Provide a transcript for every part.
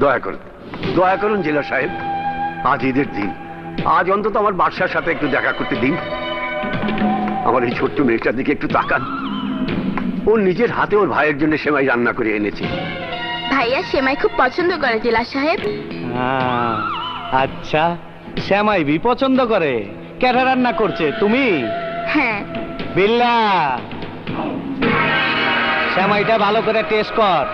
দয়া করুন জেলা সাহেব, আজ ঈদের দিন, আজ অন্তত আমার বাদশার সাথে একটু দেখা করতে দিন। আমার এই ছোট্ট মেয়েটার দিকে একটু তাকান। ওর নিজের হাতে ওর ভাইয়ের জন্য সেমাই রান্না করে এনেছে। ভাইয়া সেমাই খুব পছন্দ করে জেলা সাহেব। আচ্ছা, সেমাই বি পছন্দ করে? কেটে রান্না করছে? তুমি? হ্যাঁ। বিল্লা, সেমাইটা ভালো করে টেস্ট কর।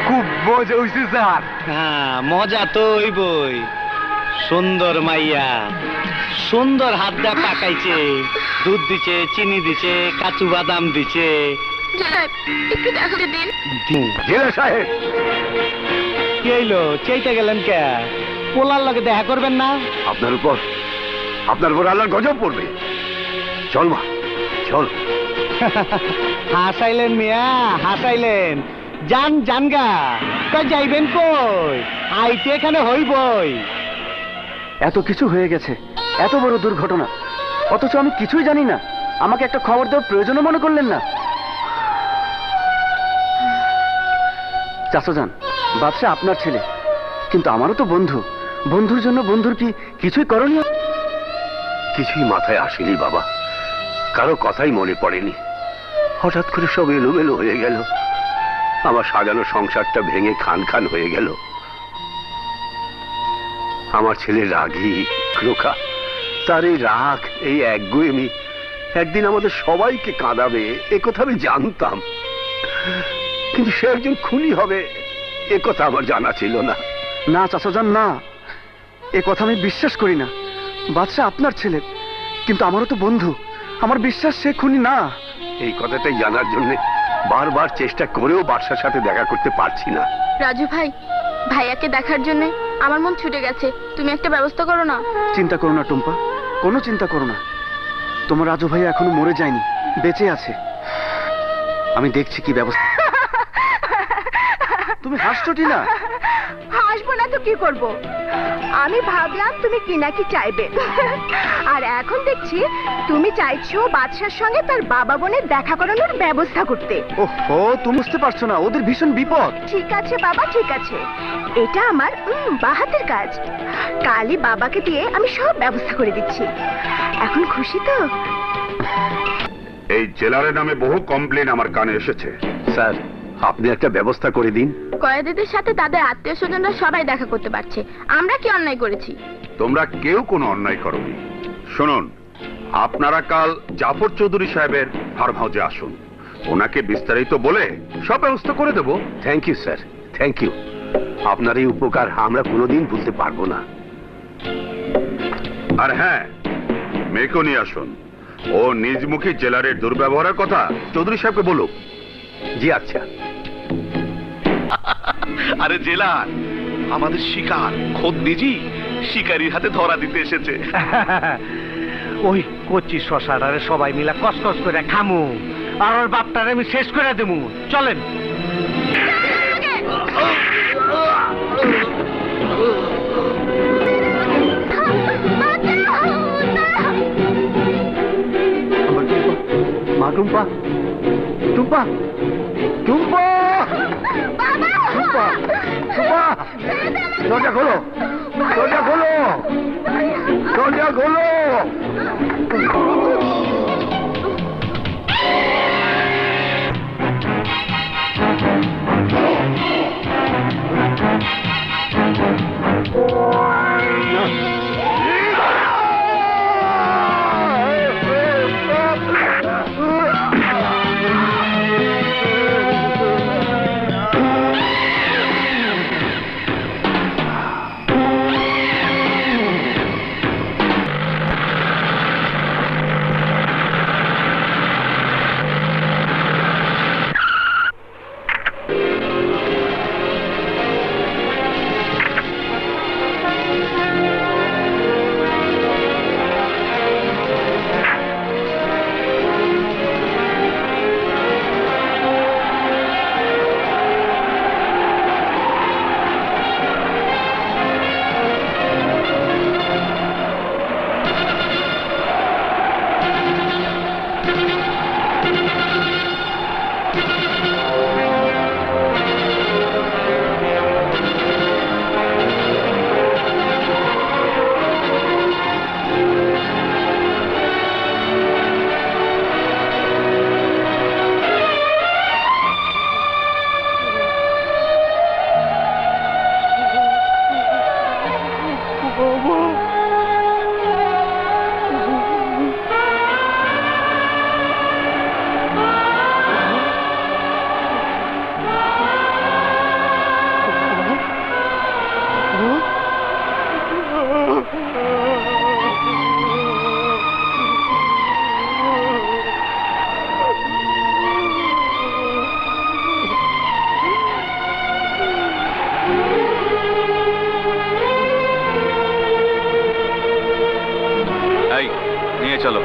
খুব মজা হয়েছে স্যার। হ্যাঁ, মজা তো হইবই। সুন্দর মাইয়া, সুন্দর হাত দা পাকাইছে, দুধ দিছে, চিনি দিছে, কাজু বাদাম দিছে। একটু দেখাতে দিন। জেলা সাহেব, কি হইলো? চাইতে গেলেন কে? পোলার লগে দেখা করবেন না? আপনার উপর আল্লাহর গজব পড়বে। চল মা, চল। হাসাইলেন মিয়া, হাসাইলেন। যান জানগা, তা যাইবেন কই? আইতে এখানে হইবই। এত কিছু হয়ে গেছে, এত বড় দুর্ঘটনা, অথচ আমি কিছুই জানি না। আমাকে একটা খবর দেওয়ার প্রয়োজনও মনে করলেন না। চাচাজান, বাদশা আপনার ছেলে, কিন্তু আমারও তো বন্ধু। বন্ধুর জন্য বন্ধুর কি কিছুই করণীয়? কিছুই মাথায় আসেনি বাবা, কারো কথাই মনে পড়েনি। হঠাৎ করে সব এলোমেলো হয়ে গেল। আমার সাজানো সংসারটা ভেঙে খান খান হয়ে গেল। আমার ছেলে রাগী, ক্রোখা, তার এই রাগ, এই একগুয়েমি একদিন আমাদের সবাইকে কাঁদাবে, একথা আমি জানতাম। কিন্তু সে একজন খুনি হবে, একথা আমার জানা ছিল না। না চাচাজান, না, এ কথা আমি বিশ্বাস করি না। বাদশা আপনার ছেলে, কিন্তু আমারও তো বন্ধু। আমার বিশ্বাস সে খুনি না। এই কথাটাই জানার জন্য বারবার চেষ্টা করেও বাদশার সাথে দেখা করতে পারছি না। রাজু ভাই, ভাইয়াকে দেখার জন্য আমার মন ছুটে গেছে। তুমি একটা ব্যবস্থা করো না। চিন্তা করো না টুম্পা, কোনো চিন্তা করো না। তোমার রাজু ভাই এখনো মরে যায়নি, বেঁচে আছে। আমি দেখছি কি ব্যবস্থা। তুমি হাসছো টিনা? হাসবো না তো কি করব? আমি ভাবলাম তুমি কি নাকি চাইবে, আর এখন দেখছি তুমি চাইছো বাদশার সঙ্গে তার বাবা বোনের দেখা করানোর ব্যবস্থা করতে। ওহো, তুমি বুঝতে পারছো না, ওদের ভীষণ বিপদ। ঠিক আছে বাবা, ঠিক আছে, এটা আমার বাহাতের কাজ। কালই বাবাকে দিয়ে আমি সব ব্যবস্থা করে দিচ্ছি। এখন খুশি তো? এই জেলারের নামে বহু কমপ্লেন আমার কানে এসেছে। স্যার, আপনি একটা ব্যবস্থা করে দিন। কয়েদিদের সাথে তাদের আত্মীয় স্বজনরা সবাই দেখা করতে পারছে, আমরা কি অন্যায় করেছি? তোমরা কেউ কোনো অন্যায় করোনি। শুনুন, আপনারা কাল জাফর চৌধুরী সাহেবের ফার্ম হাউসে আসুন। ওনাকে বিস্তারিত বলে সব ব্যবস্থা করে দেব। Thank you sir, thank you. আপনার এই উপকার আমরা কোনোদিন ভুলতে পারবো না। আর হ্যাঁ, মেয়েকেও নিয়ে আসুন। ও নিজ মুখে জেলারের দুর্ব্যবহারের কথা চৌধুরী সাহেবকে বলুক। জি আচ্ছা। আরে জেলার, আমাদের শিকার খোদ নিজেই শিকারীর হাতে ধরা দিতে এসেছে। ওই কচি শশাটারে সবাই মিলা কসকস করে খামু, আর ওর বাপটারে আমি শেষ করে দেবো। চলেন। মা টুম্পা, টুম্পা, টুম্পা, টুম্পা, টুম্পা, দরজা খোলো, দরজা খোলো, দরজা খোলো। চলো